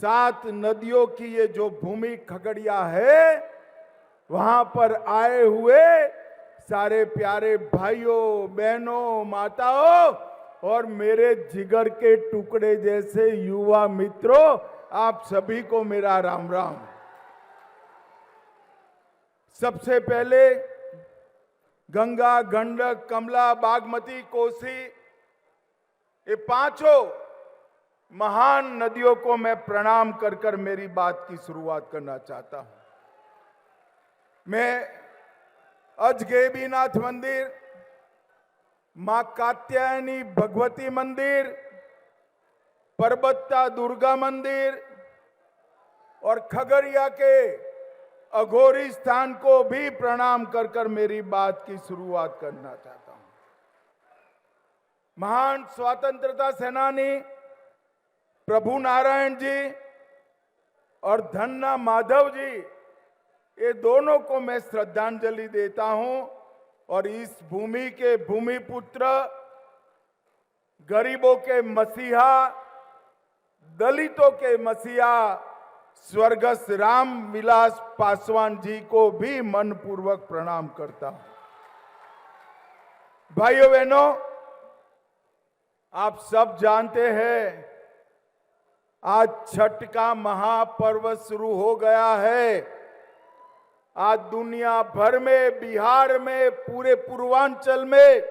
7 नदियों की ये जो भूमि खगड़िया है, वहां पर आए हुए सारे प्यारे भाइयों बहनों माताओं और मेरे जिगर के टुकड़े जैसे युवा मित्रों, आप सभी को मेरा राम राम। सबसे पहले गंगा, गंडक, कमला, बागमती, कोसी, ये पांचों महान नदियों को मैं प्रणाम कर कर मेरी बात की शुरुआत करना चाहता हूं। मैं अजगैबीनाथ मंदिर, मां कात्यायनी भगवती मंदिर, परबत्ता दुर्गा मंदिर और खगड़िया के अघोरी स्थान को भी प्रणाम कर कर मेरी बात की शुरुआत करना चाहता हूं। महान स्वतंत्रता सेनानी प्रभु नारायण जी और धन्ना माधव जी, ये दोनों को मैं श्रद्धांजलि देता हूं और इस भूमि के भूमिपुत्र, गरीबों के मसीहा, दलितों के मसीहा स्वर्गस्थ राम विलास पासवान जी को भी मनपूर्वक प्रणाम करता हूं। भाइयों बहनों, आप सब जानते हैं आज छठ का महापर्व शुरू हो गया है। आज दुनिया भर में, बिहार में, पूरे पूर्वांचल में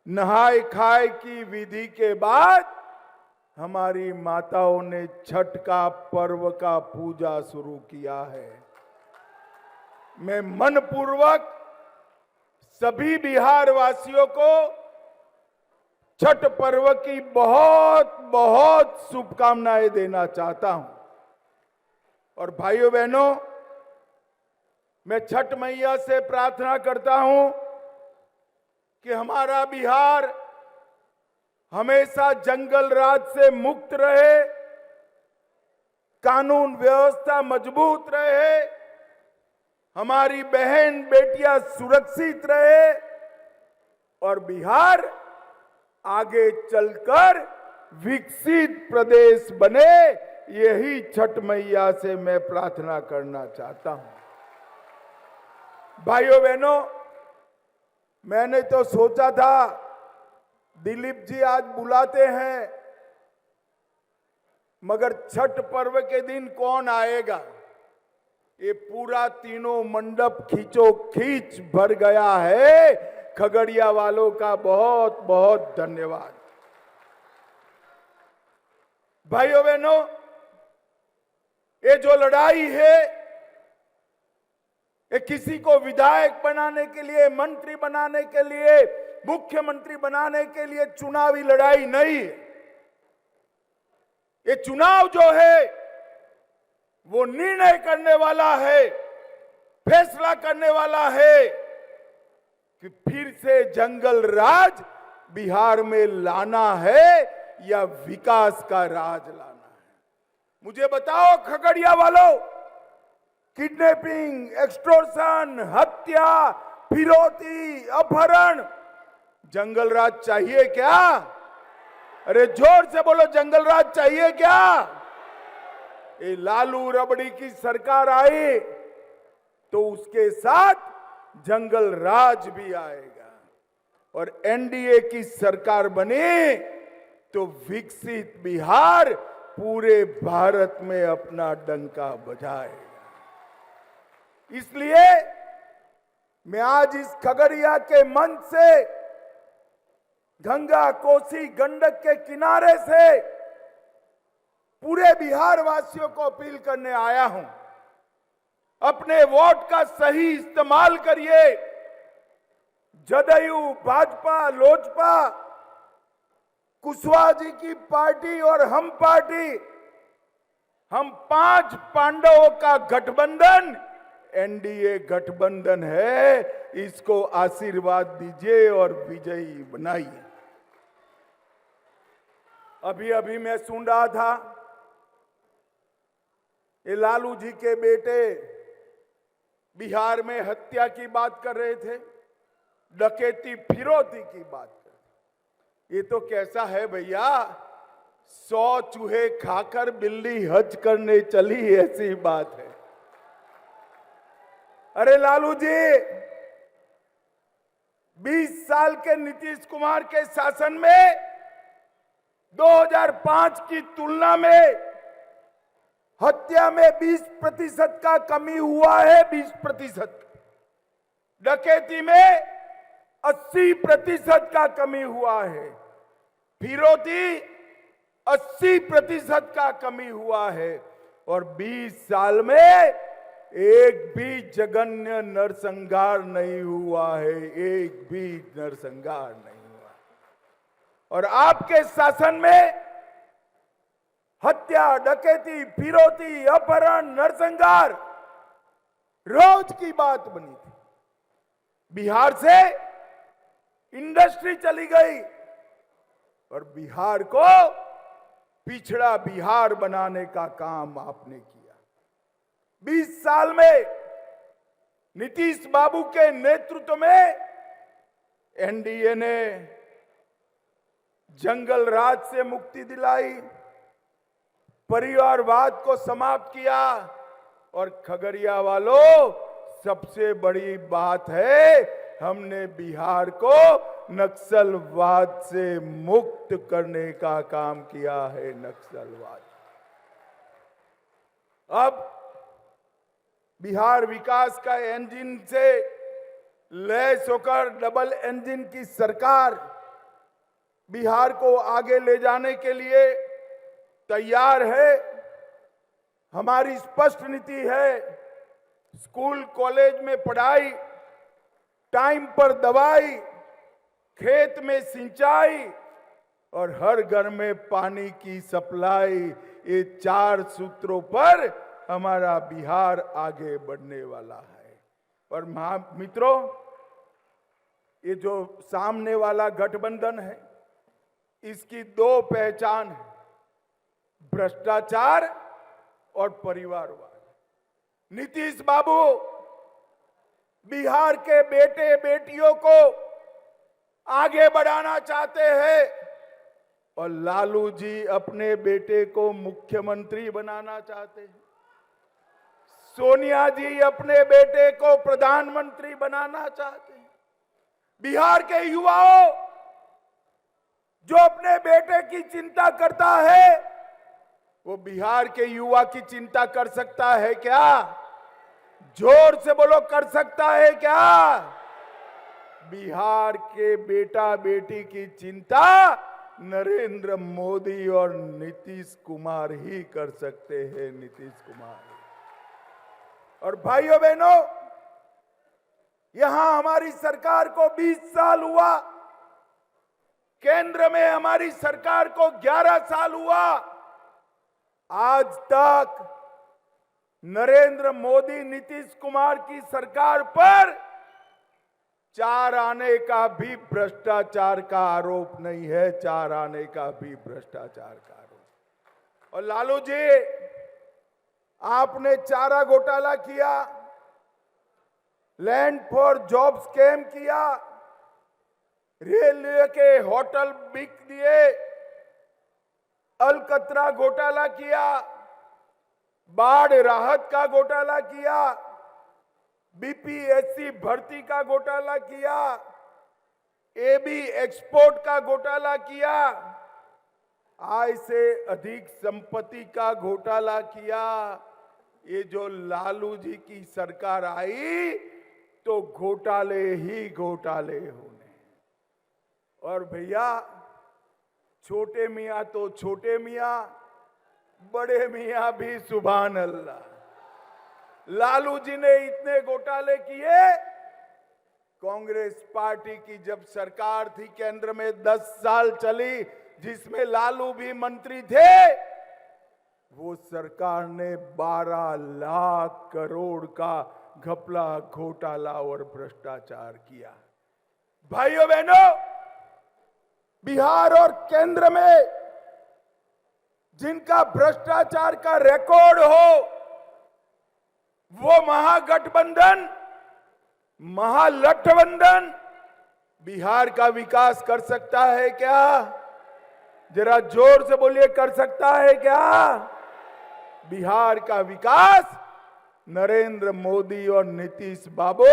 नहाय खाए की विधि के बाद हमारी माताओं ने छठ का पर्व का पूजा शुरू किया है। मैं मनपूर्वक सभी बिहार वासियों को छठ पर्व की बहुत बहुत शुभकामनाएं देना चाहता हूं। और भाइयों बहनों, मैं छठ मैया से प्रार्थना करता हूं कि हमारा बिहार हमेशा जंगल राज से मुक्त रहे, कानून व्यवस्था मजबूत रहे, हमारी बहन बेटियां सुरक्षित रहे और बिहार आगे चलकर विकसित प्रदेश बने। यही छठ मैया से मैं प्रार्थना करना चाहता हूं। भाइयों बहनों, मैंने तो सोचा था दिलीप जी आज बुलाते हैं, मगर छठ पर्व के दिन कौन आएगा। ये पूरा तीनों मंडप खींचो खींच भर गया है। खगड़िया वालों का बहुत बहुत धन्यवाद। भाइयों बहनों, ये जो लड़ाई है, ये किसी को विधायक बनाने के लिए, मंत्री बनाने के लिए, मुख्यमंत्री बनाने के लिए चुनावी लड़ाई नहीं है। ये चुनाव जो है वो निर्णय करने वाला है, फैसला करने वाला है कि फिर से जंगल राज बिहार में लाना है या विकास का राज लाना है। मुझे बताओ खगड़िया वालों, किडनैपिंग, एक्सटॉर्शन, हत्या, फिरौती, अपहरण, जंगल राज चाहिए क्या? अरे जोर से बोलो, जंगल राज चाहिए क्या? ये लालू रबड़ी की सरकार आई तो उसके साथ जंगल राज भी आएगा और एनडीए की सरकार बने तो विकसित बिहार पूरे भारत में अपना डंका बजाएगा। इसलिए मैं आज इस खगड़िया के मंच से, गंगा, कोसी, गंडक के किनारे से पूरे बिहार वासियों को अपील करने आया हूं, अपने वोट का सही इस्तेमाल करिए। जदयू, भाजपा, लोजपा, कुशवाहा जी की पार्टी और हम पार्टी, हम 5 पांडवों का गठबंधन एनडीए गठबंधन है। इसको आशीर्वाद दीजिए और विजयी बनाइए। अभी अभी मैं सुन रहा था, ये लालू जी के बेटे बिहार में हत्या की बात कर रहे थे, डकैती, फिरौती की बात कर। ये तो कैसा है भैया, 100 चूहे खाकर बिल्ली हज करने चली, ऐसी बात है। अरे लालू जी, 20 साल के नीतीश कुमार के शासन में 2005 की तुलना में हत्या में 20% का कमी हुआ है, 20%। डकैती में 80% का कमी हुआ है, फिरौती 80% का कमी हुआ है, और 20 साल में एक भी जघन्य नरसंहार नहीं हुआ है, एक भी नरसंहार नहीं हुआ। और आपके शासन में हत्या, डकैती, फिरौती, अपहरण, नरसंहार रोज की बात बनी थी। बिहार से इंडस्ट्री चली गई और बिहार को पिछड़ा बिहार बनाने का काम आपने किया। 20 साल में नीतीश बाबू के नेतृत्व में एनडीए ने जंगल राज से मुक्ति दिलाई, परिवारवाद को समाप्त किया, और खगड़िया वालों, सबसे बड़ी बात है, हमने बिहार को नक्सलवाद से मुक्त करने का काम किया है। नक्सलवाद अब बिहार विकास का इंजन से लैस होकर डबल इंजन की सरकार बिहार को आगे ले जाने के लिए तैयार है। हमारी स्पष्ट नीति है, स्कूल कॉलेज में पढ़ाई, टाइम पर दवाई, खेत में सिंचाई और हर घर में पानी की सप्लाई, ये 4 सूत्रों पर हमारा बिहार आगे बढ़ने वाला है। और मित्रों, ये जो सामने वाला गठबंधन है, इसकी 2 पहचान है, भ्रष्टाचार और परिवारवाद। नीतीश बाबू बिहार के बेटे बेटियों को आगे बढ़ाना चाहते हैं और लालू जी अपने बेटे को मुख्यमंत्री बनाना चाहते हैं। सोनिया जी अपने बेटे को प्रधानमंत्री बनाना चाहते हैं। बिहार के युवाओं, जो अपने बेटे की चिंता करता है, वो बिहार के युवा की चिंता कर सकता है क्या? जोर से बोलो, कर सकता है क्या? बिहार के बेटा बेटी की चिंता नरेंद्र मोदी और नीतीश कुमार ही कर सकते हैं, नीतीश कुमार। और भाइयों बहनों, यहां हमारी सरकार को 20 साल हुआ, केंद्र में हमारी सरकार को 11 साल हुआ। आज तक नरेंद्र मोदी नीतीश कुमार की सरकार पर 4 आने का भी भ्रष्टाचार का आरोप नहीं है, 4 आने का भी भ्रष्टाचार का आरोप। और लालू जी, आपने चारा घोटाला किया, लैंड फॉर जॉब स्कैम किया, रेलवे के होटल बिक दिए, अलकतरा घोटाला किया, बाढ़ राहत का घोटाला किया, बीपीएससी भर्ती का घोटाला किया, एबी एक्सपोर्ट का घोटाला किया, आय से अधिक संपत्ति का घोटाला किया। ये जो लालू जी की सरकार आई तो घोटाले ही घोटाले होने। और भैया, छोटे मियां तो छोटे मियां, बड़े मियां भी सुभान अल्लाह। लालू जी ने इतने घोटाले किए, कांग्रेस पार्टी की जब सरकार थी केंद्र में 10 साल चली, जिसमें लालू भी मंत्री थे, वो सरकार ने 12 लाख करोड़ का घपला, घोटाला और भ्रष्टाचार किया। भाइयों बहनों, बिहार और केंद्र में जिनका भ्रष्टाचार का रिकॉर्ड हो, वो महागठबंधन, महागठबंधन बिहार का विकास कर सकता है क्या? जरा जोर से बोलिए, कर सकता है क्या? बिहार का विकास नरेंद्र मोदी और नीतीश बाबू,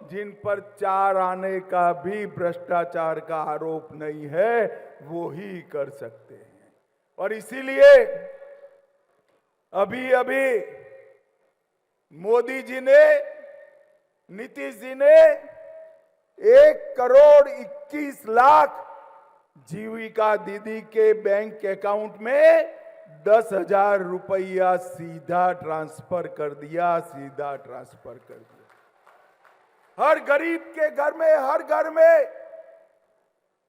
जिन पर 4 आने का भी भ्रष्टाचार का आरोप नहीं है, वो ही कर सकते हैं। और इसीलिए अभी अभी मोदी जी ने, नीतीश जी ने 1,21,00,000 जीविका दीदी के बैंक अकाउंट में 10,000 रुपया सीधा ट्रांसफर कर दिया, सीधा ट्रांसफर कर दिया। हर गरीब के घर में, हर घर में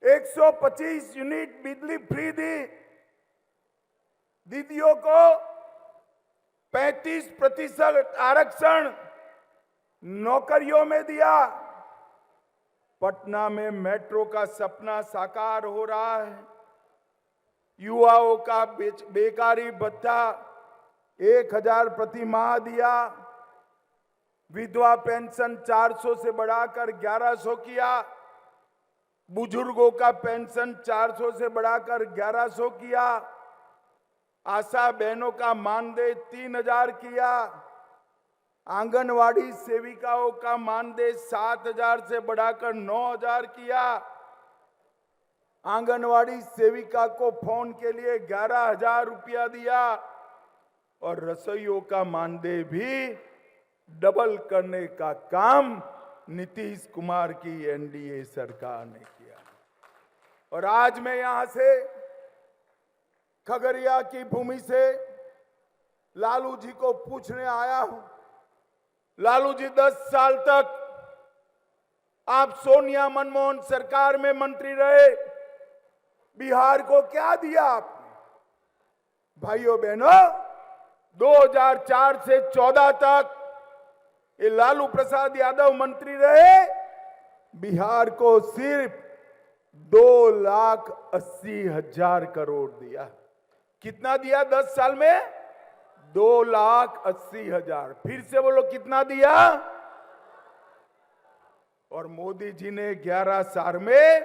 125 यूनिट बिजली फ्री दी। दीदियों को 35% आरक्षण नौकरियों में दिया। पटना में मेट्रो का सपना साकार हो रहा है। युवाओं का बेकारी भत्ता 1,000 प्रति माह दिया। विधवा पेंशन 400 से बढ़ाकर 1,100 किया। बुजुर्गों का पेंशन 400 से बढ़ाकर 1,100 किया। आशा बहनों का मानदेय 3,000 किया। आंगनवाड़ी सेविकाओं का मानदेय 7,000 से बढ़ाकर 9,000 किया। आंगनवाड़ी सेविका को फोन के लिए 11,000 रुपया दिया। और रसोइयों का मानदेय भी डबल करने का काम नीतीश कुमार की एनडीए सरकार ने किया। और आज मैं यहां से खगड़िया की भूमि से लालू जी को पूछने आया हूं। लालू जी, 10 साल तक आप सोनिया मनमोहन सरकार में मंत्री रहे, बिहार को क्या दिया आपने? भाइयों बहनों, 2004 से 14 तक ये लालू प्रसाद यादव मंत्री रहे, बिहार को सिर्फ 2,80,000 करोड़ दिया। कितना दिया 10 साल में? 2,80,000। फिर से बोलो, कितना दिया? और मोदी जी ने 11 साल में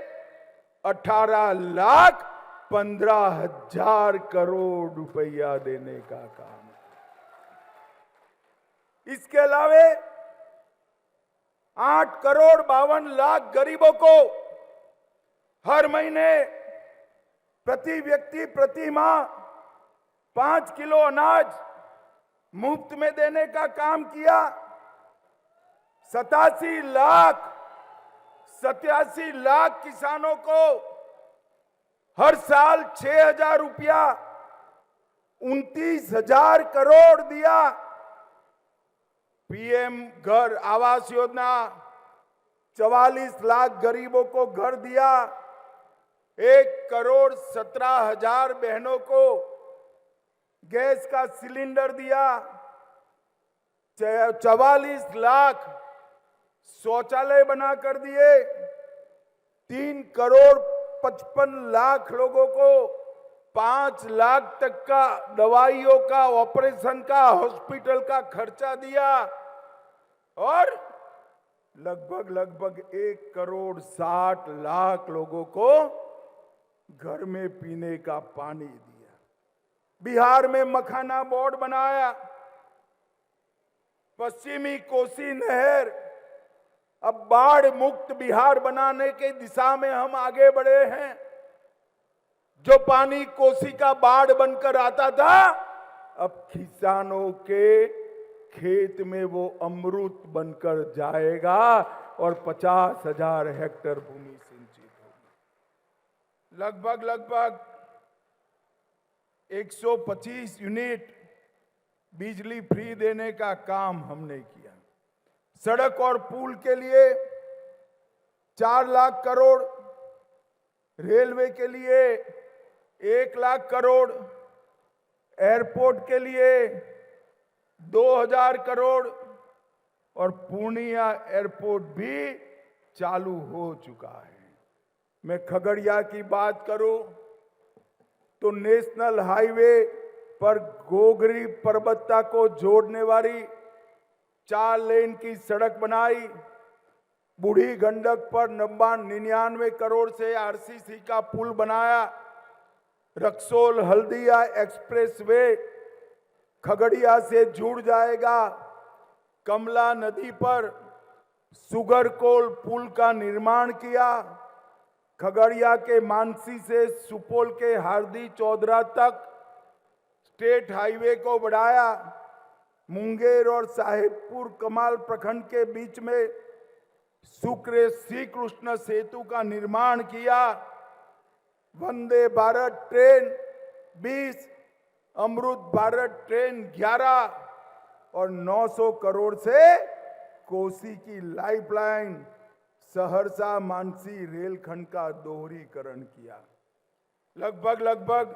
18,15,000 करोड़ रुपया देने का काम। इसके अलावे 8,52,00,000 गरीबों को हर महीने प्रति व्यक्ति प्रति माह 5 किलो अनाज मुफ्त में देने का काम किया। 87 लाख किसानों को हर साल 6,000 रुपया 29,000 करोड़ दिया। पीएम घर आवास योजना 44 लाख गरीबों को घर दिया। 1,17,000 बहनों को गैस का सिलेंडर दिया। 44 लाख शौचालय बना कर दिए। 3,55,00,000 लोगों को 5 लाख तक का दवाइयों का, ऑपरेशन का, हॉस्पिटल का खर्चा दिया। और लगभग 1,60,00,000 लोगों को घर में पीने का पानी दिया। बिहार में मखाना बोर्ड बनाया। पश्चिमी कोसी नहर, अब बाढ़ मुक्त बिहार बनाने के दिशा में हम आगे बढ़े हैं। जो पानी कोसी का बाढ़ बनकर आता था, अब किसानों के खेत में वो अमृत बनकर जाएगा और 50,000 हेक्टेयर भूमि सिंचित होगी। लगभग 125 यूनिट बिजली फ्री देने का काम हमने किया। सड़क और पुल के लिए 4 लाख करोड़, रेलवे के लिए 1 लाख करोड़, एयरपोर्ट के लिए 2,000 करोड़ और पूर्णिया एयरपोर्ट भी चालू हो चुका है। मैं खगड़िया की बात करूं तो नेशनल हाईवे पर गोगरी पर्वता को जोड़ने वाली 4 लेन की सड़क बनाई। बूढ़ी गंडक पर 99 करोड़ से आरसीसी का पुल बनाया। रक्सौल हल्दिया एक्सप्रेसवे खगड़िया से जुड़ जाएगा। कमला नदी पर सुगर कोल पुल का निर्माण किया। खगड़िया के मानसी से सुपौल के हार्दी चौधरा तक स्टेट हाईवे को बढ़ाया। मुंगेर और साहेबपुर कमाल प्रखंड के बीच में शुक्र श्री कृष्ण सेतु का निर्माण किया। वंदे भारत ट्रेन 20, अमृत भारत ट्रेन 11 और 900 करोड़ से कोसी की लाइफलाइन सहरसा मानसी रेलखंड का दोहरीकरण किया। लगभग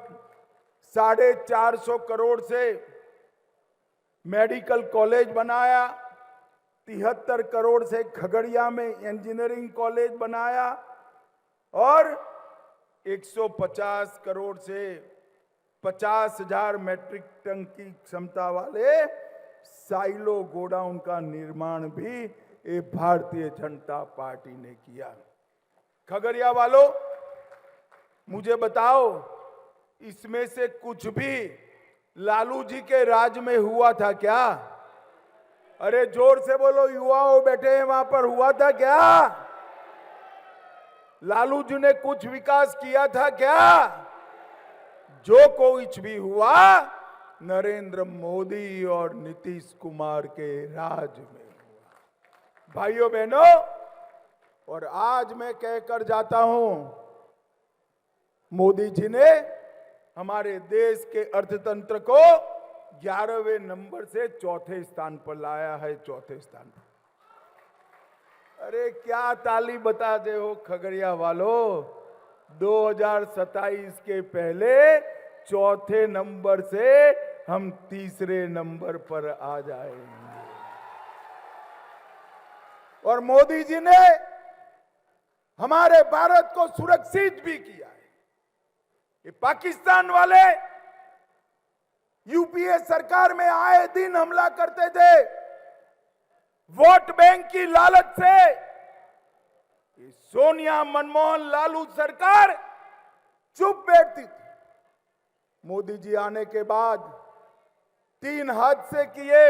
450 करोड़ से मेडिकल कॉलेज बनाया। 73 करोड़ से खगड़िया में इंजीनियरिंग कॉलेज बनाया और 150 करोड़ से 50,000 मैट्रिक टन की क्षमता वाले साइलो गोडाउन का निर्माण भी ये भारतीय जनता पार्टी ने किया। खगड़िया वालों, मुझे बताओ, इसमें से कुछ भी लालू जी के राज में हुआ था क्या? अरे जोर से बोलो, युवाओं बैठे हैं वहां पर, हुआ था क्या? लालू जी ने कुछ विकास किया था क्या? जो कुछ भी हुआ नरेंद्र मोदी और नीतीश कुमार के राज में हुआ। भाइयों बहनों, और आज मैं कहकर जाता हूं, मोदी जी ने हमारे देश के अर्थतंत्र को 11वें नंबर से 4थे स्थान पर लाया है। 4थे स्थान पर। अरे क्या ताली बताते हो खगड़िया वालों। 2027 के पहले 4थे नंबर से हम 3रे नंबर पर आ जाएंगे। और मोदी जी ने हमारे भारत को सुरक्षित भी किया है। ये पाकिस्तान वाले यूपीए सरकार में आए दिन हमला करते थे। वोट बैंक की लालच से सोनिया, मनमोहन, लालू सरकार चुप बैठती थी। मोदी जी आने के बाद 3 हादसे किए,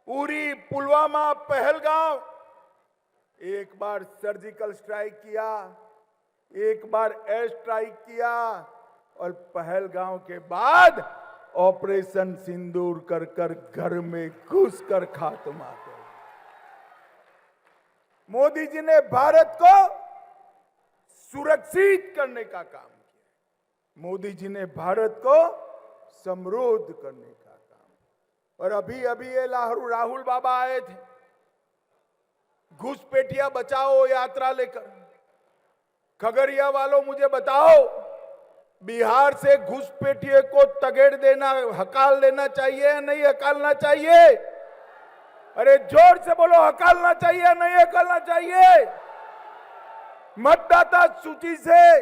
उरी, पुलवामा, पहलगांव। एक बार सर्जिकल स्ट्राइक किया, एक बार एयर स्ट्राइक किया और पहलगांव के बाद ऑपरेशन सिंदूर कर कर घर में घुसकर खात्मा कर। मोदी जी ने भारत को सुरक्षित करने का काम किया। मोदी जी ने भारत को समृद्ध करने का काम। और अभी ये राहुल बाबा आए थे घुसपैठिया बचाओ यात्रा लेकर। खगड़िया वालों, मुझे बताओ, बिहार से घुसपैठिए को तगेड़ देना, हकाल देना चाहिए या नहीं हकालना चाहिए? अरे जोर से बोलो, हकालना चाहिए या नहीं हकालना चाहिए? मतदाता सूची से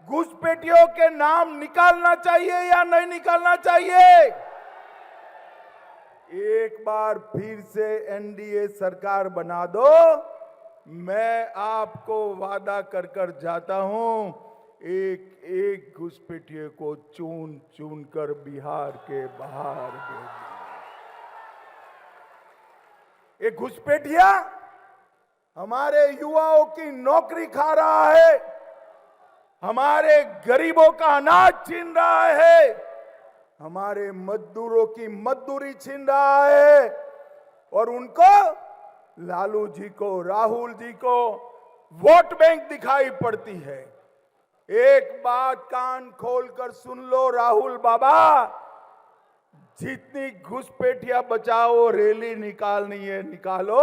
घुसपैठियों के नाम निकालना चाहिए या नहीं निकालना चाहिए? एक बार फिर से एनडीए सरकार बना दो, मैं आपको वादा कर कर जाता हूं, एक एक घुसपैठिए को चुन चुन कर बिहार के बाहर भेज। एक घुसपैठिया हमारे युवाओं की नौकरी खा रहा है, हमारे गरीबों का अनाज छीन रहा है, हमारे मजदूरों की मजदूरी छीन रहा है और उनको, लालू जी को, राहुल जी को वोट बैंक दिखाई पड़ती है। एक बात कान खोलकर सुन लो राहुल बाबा, जितनी घुसपैठिया बचाओ रैली निकालनी है निकालो,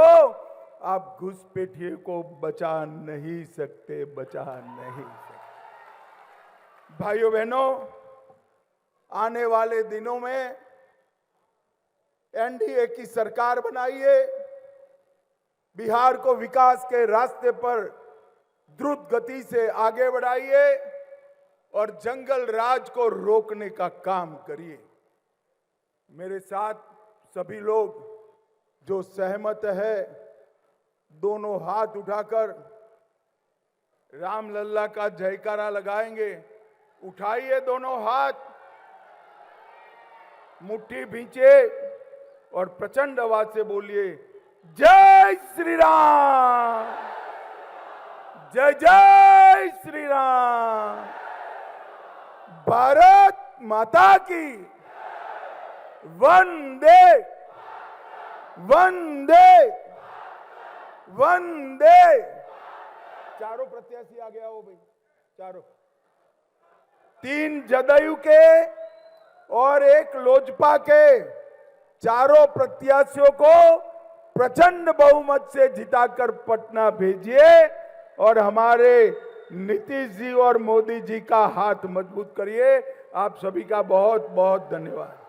आप घुसपैठिए को बचा नहीं सकते, बचा नहीं सकते। भाइयों बहनों, आने वाले दिनों में एनडीए की सरकार बनाइए, बिहार को विकास के रास्ते पर द्रुत गति से आगे बढ़ाइए और जंगल राज को रोकने का काम करिए। मेरे साथ सभी लोग जो सहमत है, दोनों हाथ उठाकर राम लल्ला का जयकारा लगाएंगे। उठाइए दोनों हाथ, मुट्ठी भींचे और प्रचंड आवाज से बोलिए, जय श्री राम, जय जय श्री राम, भारत माता की वंदे वंदे वंदे। चारों प्रत्याशी आ गया हो भाई, चारों, 3 जदयू के और 1 लोजपा के, चारों प्रत्याशियों को प्रचंड बहुमत से जिताकर पटना भेजिए और हमारे नीतीश जी और मोदी जी का हाथ मजबूत करिए। आप सभी का बहुत बहुत धन्यवाद।